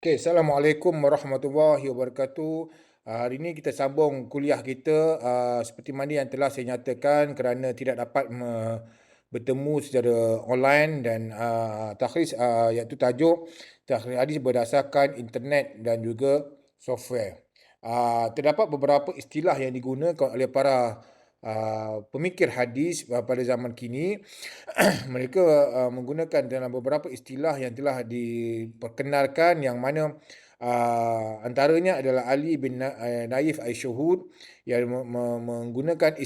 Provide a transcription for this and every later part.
Okey, Assalamualaikum warahmatullahi wabarakatuh. Hari ini kita sambung kuliah kita seperti mana yang telah saya nyatakan kerana tidak dapat bertemu secara online dan takhris iaitu tajuk takhris hadis berdasarkan internet dan juga software. Terdapat beberapa istilah yang digunakan oleh para pemikir hadis pada zaman kini. Mereka menggunakan dalam beberapa istilah yang telah diperkenalkan yang mana antaranya adalah Ali bin Naif Aisyuhud yang menggunakan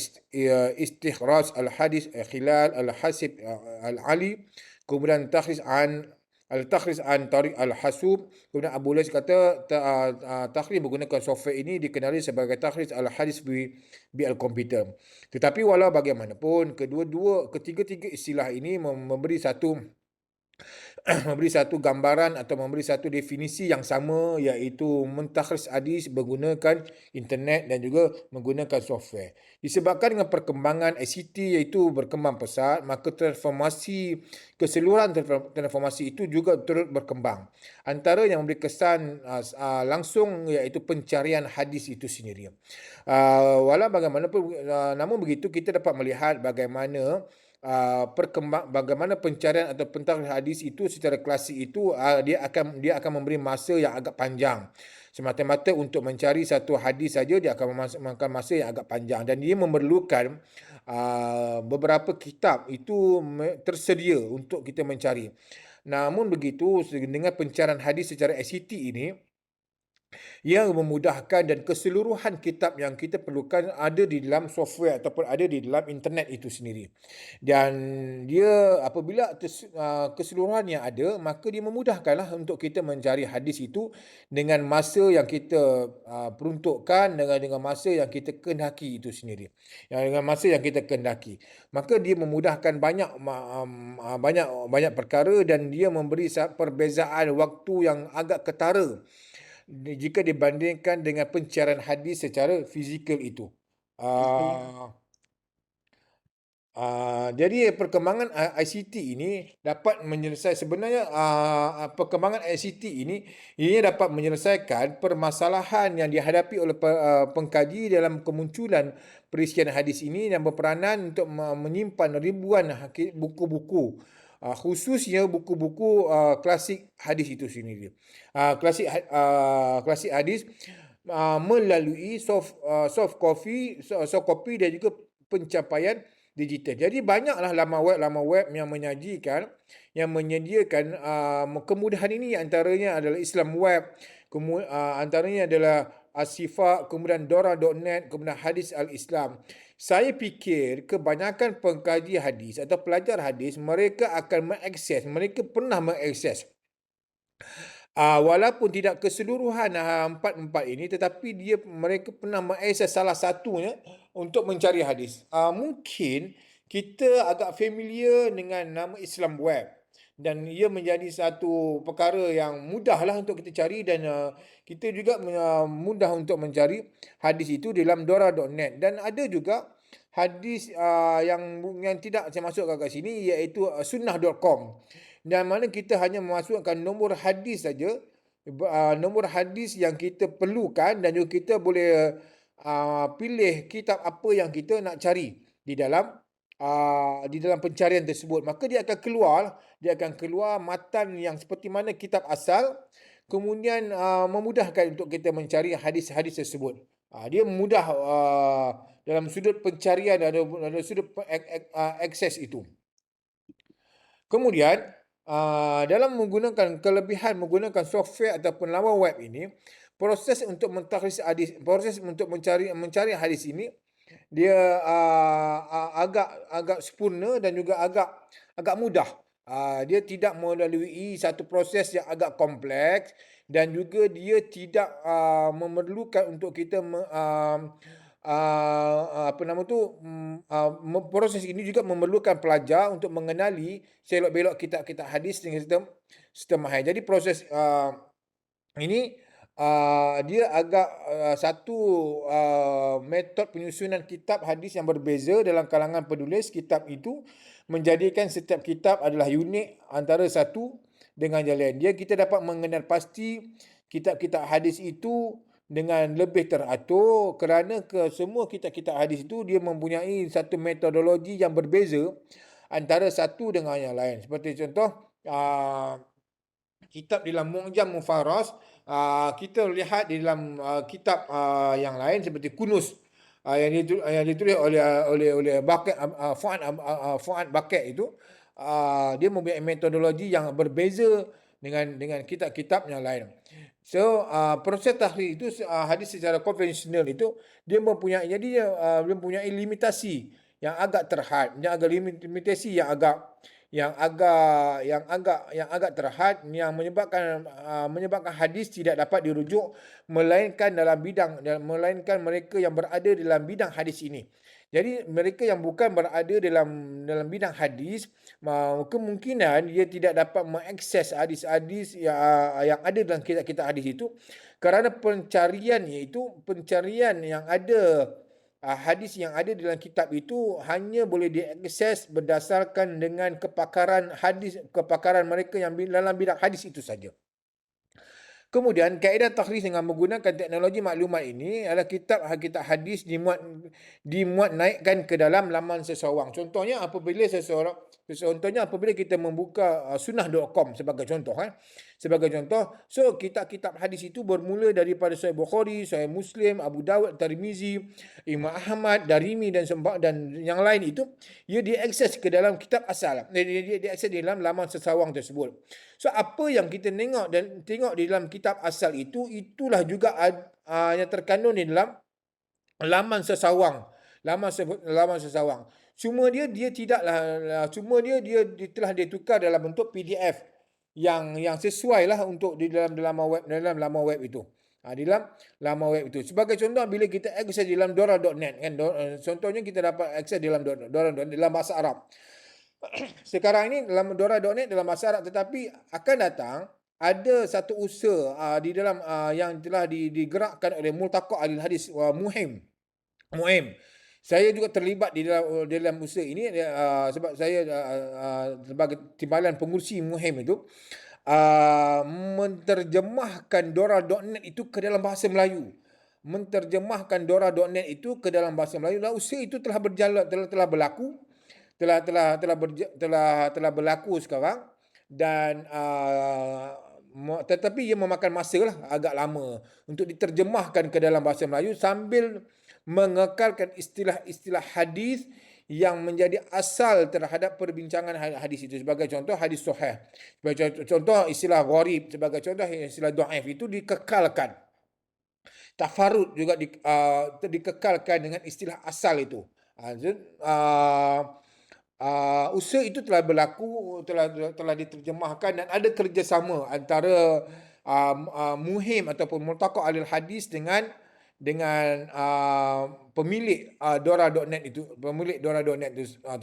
istikhraj al-hadis khilal al-hasib al-Ali, kemudian takhris an tariq al-hasub. Kemudian Abu Lais kata takhris menggunakan software ini dikenali sebagai takhris al-hadis bi al-komputer. Tetapi walau bagaimanapun, ketiga-tiga istilah ini memberi satu memberi satu gambaran atau memberi satu definisi yang sama, iaitu mentakhris hadis menggunakan internet dan juga menggunakan software. Disebabkan dengan perkembangan ICT iaitu berkembang pesat, maka keseluruhan transformasi itu juga turut berkembang. Antara yang memberi kesan langsung iaitu pencarian hadis itu sendiri. Walau bagaimanapun, namun begitu kita dapat melihat bagaimana bagaimana pencarian atau pentakhris hadis itu secara klasik itu dia akan memberi masa yang agak panjang. Semata-mata untuk mencari satu hadis saja dia akan memakan masa yang agak panjang dan dia memerlukan beberapa kitab itu tersedia untuk kita mencari. Namun begitu, dengan pencarian hadis secara ICT ini, yang memudahkan dan keseluruhan kitab yang kita perlukan ada di dalam software ataupun ada di dalam internet itu sendiri. Dan dia apabila keseluruhannya ada, maka dia memudahkanlah untuk kita mencari hadis itu dengan masa yang kita peruntukkan, dengan masa yang kita kehendaki itu sendiri. Dengan masa yang kita kehendaki. Maka dia memudahkan banyak perkara dan dia memberi perbezaan waktu yang agak ketara jika dibandingkan dengan pencarian hadis secara fizikal itu. Jadi perkembangan ICT ini dapat sebenarnya perkembangan ICT ini dapat menyelesaikan permasalahan yang dihadapi oleh pengkaji dalam kemunculan perisian hadis ini, yang berperanan untuk menyimpan ribuan buku-buku, khususnya buku-buku klasik hadis itu sendiri. Klasik hadis melalui soft copy dan juga pencapaian digital. Jadi banyaklah laman web yang menyediakan kemudahan ini. Antaranya adalah Islam Web, antaranya adalah Asyifa, kemudian Dora.net, kemudian Hadis Al-Islam. Saya fikir kebanyakan pengkaji hadis atau pelajar hadis, mereka pernah mengakses walaupun tidak keseluruhan empat ini, tetapi mereka pernah mengakses salah satunya untuk mencari hadis. Mungkin kita agak familiar dengan nama Islam Web dan ia menjadi satu perkara yang mudahlah untuk kita cari, dan kita juga mudah untuk mencari hadis itu dalam Dora.net. Dan ada juga hadis yang tidak saya masukkan kat sini, iaitu sunnah.com, dan mana kita hanya memasukkan nombor hadis saja, nombor hadis yang kita perlukan, dan juga kita boleh pilih kitab apa yang kita nak cari di dalam pencarian tersebut. Maka dia akan keluar matan yang seperti mana kitab asal, kemudian memudahkan untuk kita mencari hadis-hadis tersebut. Dia mudah dalam sudut pencarian dan dalam sudut akses itu. Kemudian dalam kelebihan menggunakan software ataupun laman web ini, proses untuk mencari hadis ini, dia agak sempurna dan juga agak mudah. Dia tidak melalui satu proses yang agak kompleks, dan juga dia tidak memerlukan untuk kita proses ini juga memerlukan pelajar untuk mengenali selok-belok kitab-kitab hadis dengan sistem mahir. Jadi proses ini dia agak satu metod penyusunan kitab hadis yang berbeza dalam kalangan penulis kitab itu, menjadikan setiap kitab adalah unik antara satu dengan yang lain. Kita dapat mengenal pasti kitab-kitab hadis itu dengan lebih teratur, kerana semua kitab-kitab hadis itu dia mempunyai satu metodologi yang berbeza antara satu dengan yang lain. Seperti contoh, kitab dalam Mu'jam Mufaras, kita lihat di dalam kitab yang lain seperti Kunuz, yang ditulis oleh Baqi', Fuad Baqi' itu, dia mempunyai metodologi yang berbeza dengan kitab-kitab yang lain. So proses tahrir itu, hadis secara konvensional itu dia mempunyai, jadi dia mempunyai limitasi yang agak terhad, limitasi yang agak terhad, yang menyebabkan hadis tidak dapat dirujuk melainkan mereka yang berada dalam bidang hadis ini. Jadi mereka yang bukan berada dalam bidang hadis, kemungkinan dia tidak dapat mengakses hadis-hadis yang ada dalam kitab-kitab hadis itu, kerana pencarian yang ada, hadis yang ada dalam kitab itu hanya boleh diakses berdasarkan dengan kepakaran mereka yang dalam bidang hadis itu saja. Kemudian kaedah takhris dengan menggunakan teknologi maklumat ini adalah kitab hadis dimuat naikkan ke dalam laman seseorang. Contohnya apabila kita membuka sunnah.com sebagai contoh, sebagai contoh, so kitab-kitab hadis itu bermula daripada Sahih Bukhari, Sahih Muslim, Abu Dawud, Tirmizi, Imam Ahmad, Darimi dan yang lain itu, ia diakses ke dalam kitab asal. Dia diakses di dalam laman seseorang tersebut. So apa yang kita tengok di dalam kitab asal itu, itulah juga yang terkandung di dalam laman sesawang. Laman sesawang. Cuma dia telah ditukar dalam bentuk PDF yang sesuai lah untuk di dalam laman web itu. Di dalam laman web itu. Sebagai contoh, bila kita akses di dalam Dora.net kan, contohnya kita dapat akses di dalam Dora.net dalam bahasa Arab. Sekarang ini dalam Dora.net dalam bahasa Arab, tetapi akan datang ada satu usaha di dalam yang telah digerakkan oleh Multaqa Ahli Hadis Muhim. Saya juga terlibat di dalam usaha ini, sebab saya sebagai timbalan pengurusi Muhim itu, menterjemahkan Dora.net itu ke dalam bahasa Melayu. Menterjemahkan Dora.net itu ke dalam bahasa Melayu. Dan usaha itu telah berjalan, telah berlaku. Telah berlaku sekarang, dan tetapi ia memakan masa lah agak lama untuk diterjemahkan ke dalam bahasa Melayu sambil mengekalkan istilah-istilah hadis yang menjadi asal terhadap perbincangan hadis itu. Sebagai contoh, hadis sahih, sebagai contoh istilah gharib, sebagai contoh istilah dhaif itu dikekalkan. Tafarud juga dikekalkan dengan istilah asal itu. Usaha itu telah berlaku, telah diterjemahkan, dan ada kerjasama antara Muhim ataupun Multaqa Ahli Hadis dengan pemilik Dora.net itu,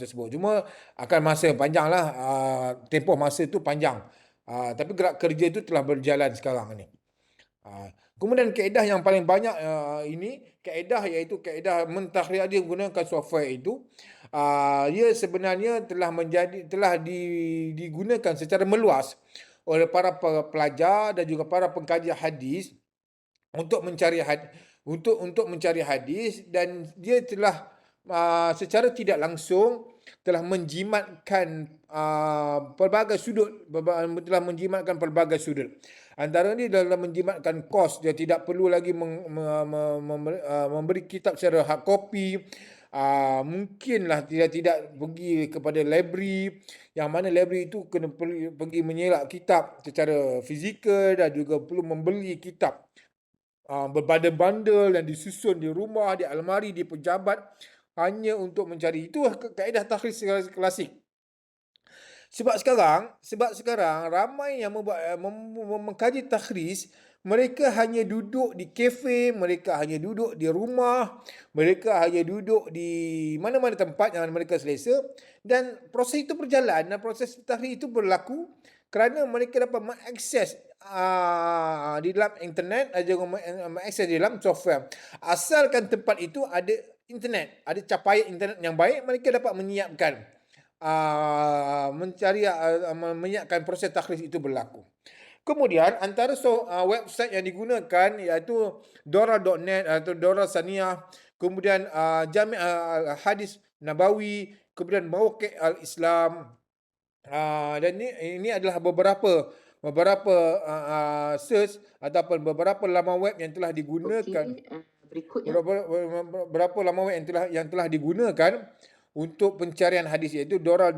tersebut. Cuma akan masa panjang lah, tempoh masa itu panjang. Tapi gerak kerja itu telah berjalan sekarang ni. Kemudian kaedah yang paling banyak iaitu kaedah mentahrir dia menggunakan software itu. Ia sebenarnya telah digunakan secara meluas oleh para pelajar dan juga para pengkaji hadis untuk mencari hadis, dan dia telah secara tidak langsung telah menjimatkan pelbagai sudut, Antara ini dalam menjimatkan kos, dia tidak perlu lagi memberi kitab secara hard copy. Mungkinlah tidak pergi kepada library, yang mana library itu kena pergi menyelak kitab secara fizikal, dan juga perlu membeli kitab berbandel-bandel dan disusun di rumah, di almari, di pejabat, hanya untuk mencari. Itu kaedah takhris klasik. Sebab sekarang ramai yang mengkaji takhris, mereka hanya duduk di kafe, mereka hanya duduk di rumah, mereka hanya duduk di mana-mana tempat yang mereka selesa, dan proses itu berjalan, dan proses takhris itu berlaku kerana mereka dapat mengakses di dalam internet, mengakses di dalam software. Asalkan tempat itu ada internet, ada capaian internet yang baik, mereka dapat menyiapkan menyiapkan proses takhris itu berlaku. Kemudian antara website yang digunakan iaitu Dora.net atau Dora Saniyah, kemudian Jami' Al-Hadis Nabawi, kemudian Mauqi' Al-Islam. Dan ini adalah beberapa search ataupun beberapa laman web yang telah digunakan. Berikutnya. Berapa laman web yang telah digunakan untuk pencarian hadis, iaitu Dora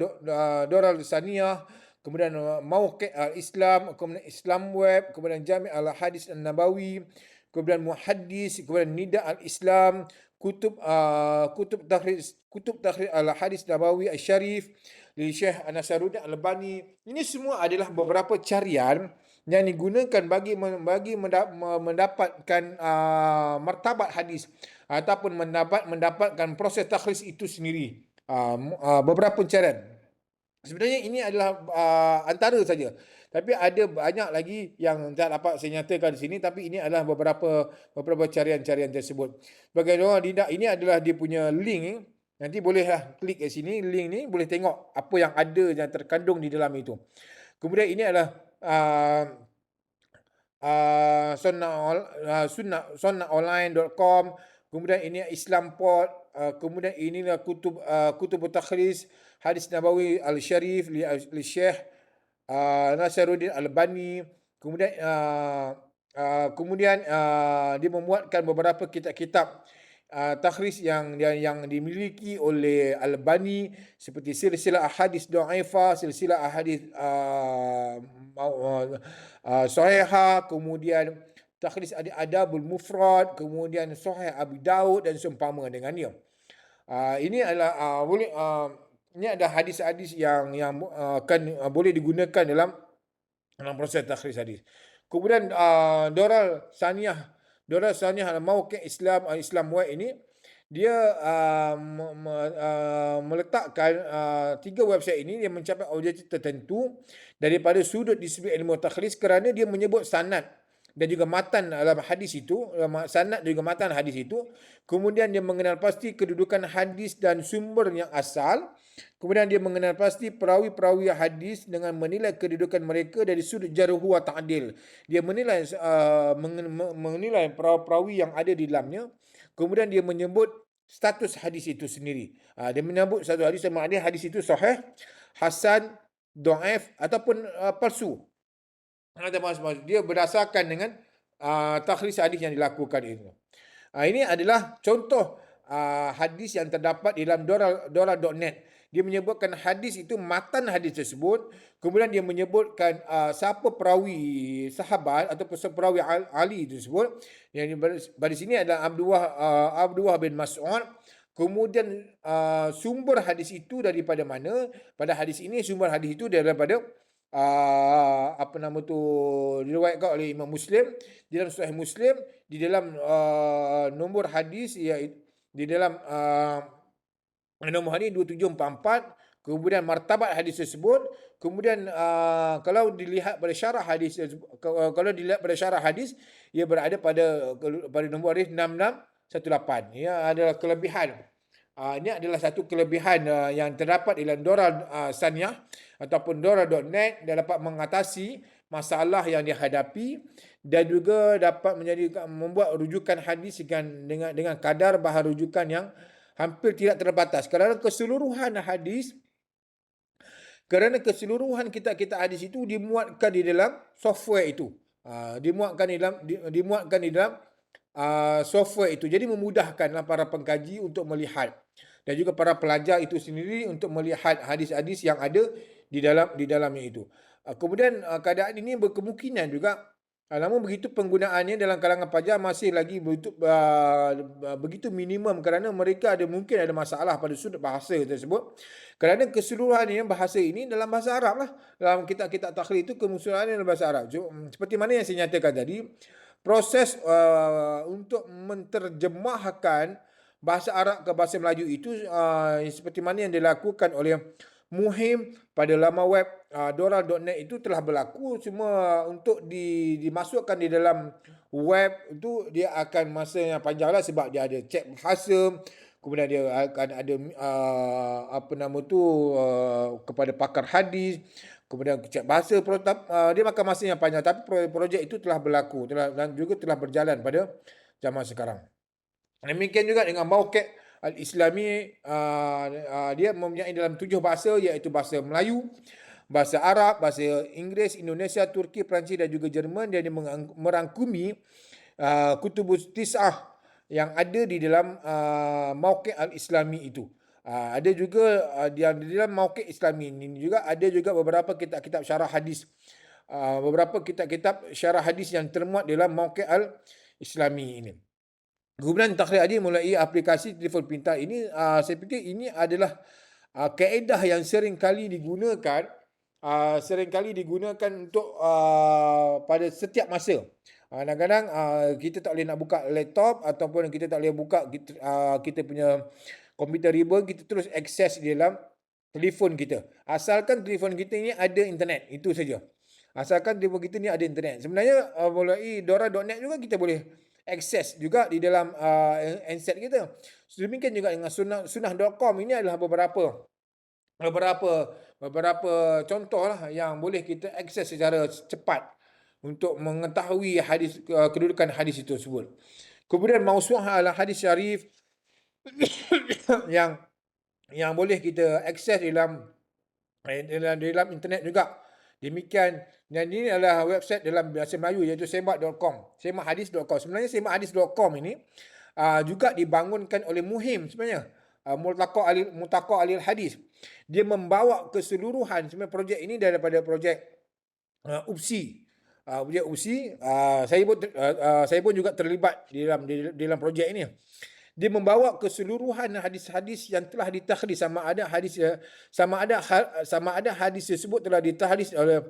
Saniyah, kemudian Mauqi' Al-Islam, kemudian Islam Web, kemudian Jami' Al-Hadis An-Nabawi, kemudian Muhaddis, kemudian Nida Al-Islam, Kutub Takhrij Al-Hadis Nabawi Al-Syarif li Syekh Nasaruddin Al-Albani. Ini semua adalah beberapa carian yang digunakan bagi mendapatkan martabat hadis ataupun mendapatkan proses takhrij itu sendiri. Beberapa pencarian. Sebenarnya ini adalah antara saja. Tapi ada banyak lagi yang tak dapat saya nyatakan di sini, tapi ini adalah beberapa carian-carian tersebut. Bagaimana ini adalah dia punya link. Nanti bolehlah klik kat sini, link ni boleh tengok apa yang ada yang terkandung di dalam itu. Kemudian ini adalah sunnahonline.com, kemudian ini Islamport, kemudian inilah kutub takhrij hadis Nabawi Al-Syarif li Syekh Nasaruddin Al-Albani. Kemudian dia membuatkan beberapa kitab-kitab takhrij yang dimiliki oleh Al-Albani, seperti silsilah ahadis dhaifah, silsilah ahadis sahihah, kemudian takhrij Adabul Mufrad, kemudian Sahih Abi Daud dan seumpama dengan dia. Ini adalah ini ada hadis-hadis yang boleh digunakan dalam proses takhrij hadis. Kemudian Dora Saniyah Mauqi' Islam Web ini, dia meletakkan 3 website ini yang mencapai objektif tertentu daripada sudut disiplin ilmu takhrij, kerana dia menyebut sanad dan juga matan dalam hadis itu, sanad dan juga matan hadis itu. Kemudian dia mengenal pasti kedudukan hadis dan sumber yang asal. Kemudian dia mengenal pasti perawi-perawi hadis dengan menilai kedudukan mereka dari sudut jarh wa ta'dil. Dia menilai perawi yang ada di dalamnya. Kemudian dia menyebut status hadis itu sendiri. Dia menyebut satu hadis sama ada hadis itu sahih, hasan, dhaif ataupun palsu. Dia berdasarkan dengan takhrij hadis yang dilakukan itu. Ini adalah contoh hadis yang terdapat di dalam Dora.net. Dia menyebutkan hadis itu, matan hadis tersebut. Kemudian dia menyebutkan siapa perawi sahabat ataupun perawi Ali tersebut. Yang di sini adalah Abdullah bin Mas'ud. Kemudian sumber hadis itu daripada mana? Pada hadis ini sumber hadis itu daripada diriwayatkan oleh Imam Muslim di dalam Sahih Muslim, di dalam nombor hadis, iaitu di dalam nombor hadis 2744. Kemudian martabat hadis tersebut. Kemudian kalau dilihat pada syarah hadis, ia berada pada nombor hadis 6618. Ia adalah kelebihan. Ini adalah satu kelebihan yang terdapat di dalam Dora Saniyah ataupun Dora.net. Dia dapat mengatasi masalah yang dihadapi dan juga dapat membuat rujukan hadis dengan kadar bahan rujukan yang hampir tidak terbatas. Kerana keseluruhan kitab-kitab hadis itu dimuatkan di dalam software itu. Dimuatkan di dalam software itu. Jadi memudahkanlah para pengkaji untuk melihat, dan juga para pelajar itu sendiri untuk melihat hadis-hadis yang ada di dalamnya itu. Kemudian keadaan ini berkemungkinan juga, namun begitu penggunaannya dalam kalangan pelajar masih lagi begitu minimum, kerana mereka mungkin ada masalah pada sudut bahasa tersebut. Kerana keseluruhannya bahasa ini dalam bahasa Arab lah. Dalam kitab-kitab takhrij itu keseluruhannya dalam bahasa Arab. Seperti mana yang saya nyatakan tadi, proses untuk menterjemahkan bahasa Arab ke bahasa Melayu itu seperti mana yang dilakukan oleh Muhim pada laman web Dora.net itu telah berlaku. Semua untuk dimasukkan di dalam web itu, dia akan masa yang panjang lah, sebab dia ada cek bahasa. Kemudian dia akan ada kepada pakar hadis. kemudian cek bahasa, dia makan masa yang panjang, tapi projek itu telah berlaku dan juga telah berjalan pada zaman sekarang. Demikian juga dengan Mauqi' Al-Islami, dia mempunyai dalam 7 bahasa, iaitu bahasa Melayu, bahasa Arab, bahasa Inggeris, Indonesia, Turki, Perancis dan juga Jerman. Dan dia merangkumi Kutubus Tis'ah yang ada di dalam Mauqi' Al-Islami itu. Ada juga di dalam Mauqi' Islami ini juga ada juga beberapa kitab-kitab syarah hadis. Beberapa kitab-kitab syarah hadis yang termuat dalam Mauqi' Al-Islami ini. Kemudian Takhrir Adil mulai aplikasi telefon pintar ini, saya fikir ini adalah kaedah yang sering kali digunakan untuk pada setiap masa. Kadang-kadang kita tak boleh nak buka laptop ataupun kita tak boleh buka kita punya komputer riba, kita terus akses di dalam telefon kita. Asalkan telefon kita ini ada internet, itu saja. Asalkan telefon kita ni ada internet. Sebenarnya melalui Dora.net juga kita boleh akses juga di dalam handset kita. Demikian juga dengan sunnah.com, ini adalah beberapa contoh lah yang boleh kita akses secara cepat untuk mengetahui hadis, kedudukan hadis itu tersebut. Kemudian Mausu'ah al-Hadis Syarif yang boleh kita akses dalam internet juga. Demikian, dan ini adalah website dalam bahasa Melayu iaitu semak.com, semakhadis.com. Sebenarnya semakhadis.com ini juga dibangunkan oleh Muhim sebenarnya, Multaqa Alil Hadis. Dia membawa keseluruhan sebenarnya projek ini daripada projek UPSI. Projek UPSI, saya pun juga terlibat di dalam projek ini. Dia membawa keseluruhan hadis-hadis yang telah ditakhris, sama ada hadis tersebut telah ditakhris oleh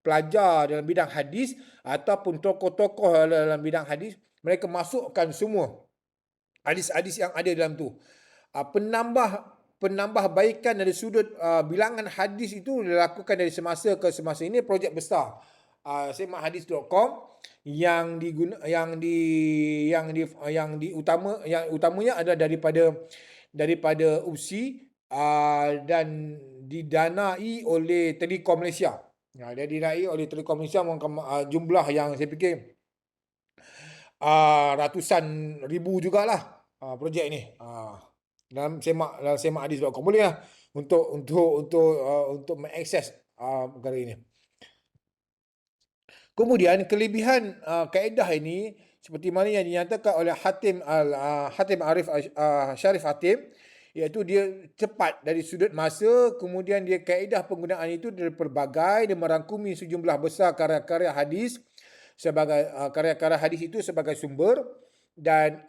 pelajar dalam bidang hadis ataupun tokoh-tokoh dalam bidang hadis. Mereka masukkan semua hadis-hadis yang ada dalam tu. Penambahbaikan dari sudut bilangan hadis itu dilakukan dari semasa ke semasa. Ini projek besar semakhadis.com yang utamanya adalah daripada UPSI dan didanai oleh Telekom Malaysia. Dia didanai oleh Telekom Malaysia, jumlah yang saya fikir ratusan ribu jugalah projek ni. Dalam semakhadis.com bolehlah untuk mengakses perkara ini. Kemudian kelebihan kaedah ini seperti mana yang dinyatakan oleh Hatim Arif Syarif Hatim, iaitu dia cepat dari sudut masa. Kemudian dia kaedah penggunaan itu dari pelbagai, dia merangkumi sejumlah besar karya-karya hadis sebagai karya-karya hadis itu sebagai sumber, dan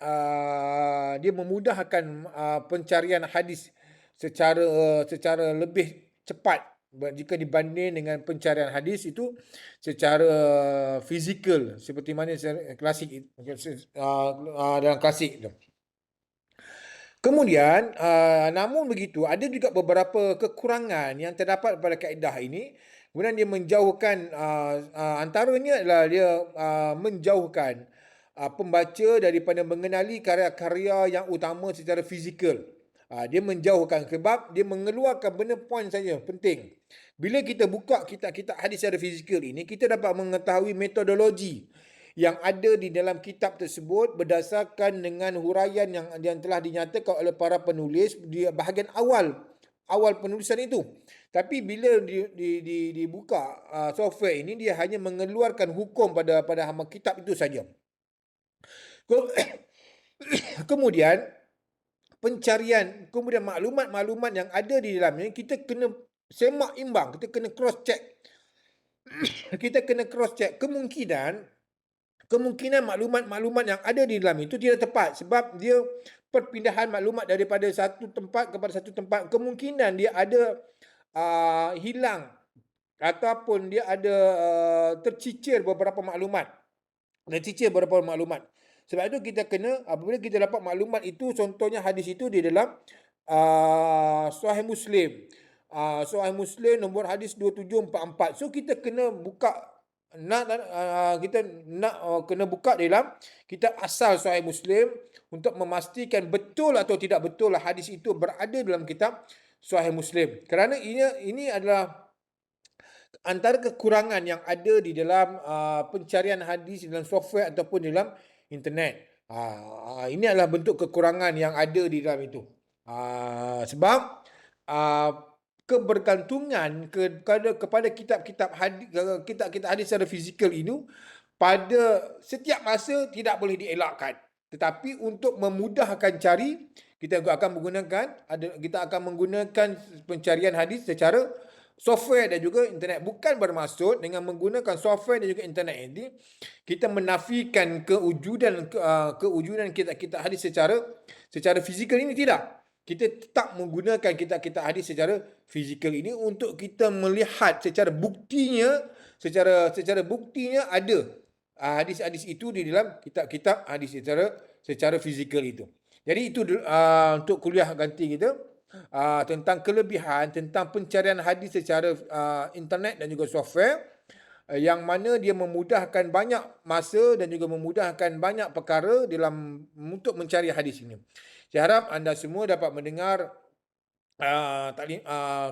dia memudahkan pencarian hadis secara lebih cepat jika dibanding dengan pencarian hadis itu secara fizikal, seperti mana klasik dalam klasik itu. Kemudian namun begitu, ada juga beberapa kekurangan yang terdapat pada kaedah ini. Kemudian dia menjauhkan, antaranya adalah dia menjauhkan pembaca daripada mengenali karya-karya yang utama secara fizikal. Dia menjauhkan sebab dia mengeluarkan benda poin saja penting. Bila kita buka kitab-kitab hadis secara fizikal ini, kita dapat mengetahui metodologi yang ada di dalam kitab tersebut berdasarkan dengan huraian yang telah dinyatakan oleh para penulis di bahagian awal penulisan itu. Tapi bila dibuka software ini, dia hanya mengeluarkan hukum pada hama kitab itu saja. Kemudian pencarian, kemudian maklumat-maklumat yang ada di dalamnya, kita kena semak imbang, kita kena cross check. Kita kena cross check kemungkinan maklumat-maklumat yang ada di dalam itu tidak tepat, sebab dia perpindahan maklumat daripada satu tempat kepada satu tempat. Kemungkinan dia ada hilang ataupun dia ada tercicir beberapa maklumat. Sebab itu kita kena, apabila kita dapat maklumat itu, contohnya hadis itu di dalam Sahih Muslim. Sahih Muslim nombor hadis 2744. So kita kena buka, kena buka dalam kitab asal Sahih Muslim untuk memastikan betul atau tidak betul hadis itu berada dalam kitab Sahih Muslim. Kerana ini adalah antara kekurangan yang ada di dalam pencarian hadis dalam software ataupun dalam internet. Ini adalah bentuk kekurangan yang ada di dalam itu. Sebab kebergantungan kepada kitab-kitab hadis secara fizikal ini pada setiap masa tidak boleh dielakkan. Tetapi untuk memudahkan cari, kita akan menggunakan pencarian hadis secara software dan juga internet. Bukan bermaksud dengan menggunakan software dan juga internet ini kita menafikan kewujudan kitab-kitab hadis secara fizikal ini, tidak. Kita tetap menggunakan kitab-kitab hadis secara fizikal ini untuk kita melihat secara buktinya ada hadis-hadis itu di dalam kitab-kitab hadis secara fizikal itu. Jadi itu untuk kuliah ganti kita tentang kelebihan tentang pencarian hadis secara internet dan juga software, yang mana dia memudahkan banyak masa dan juga memudahkan banyak perkara untuk mencari hadis ini. Saya harap anda semua dapat mendengar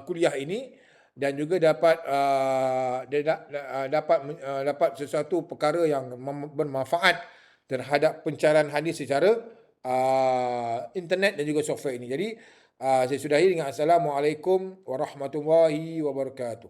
kuliah ini dan juga dapat sesuatu perkara yang bermanfaat terhadap pencarian hadis secara internet dan juga software ini. Jadi saya sudahi dengan Assalamualaikum warahmatullahi wabarakatuh.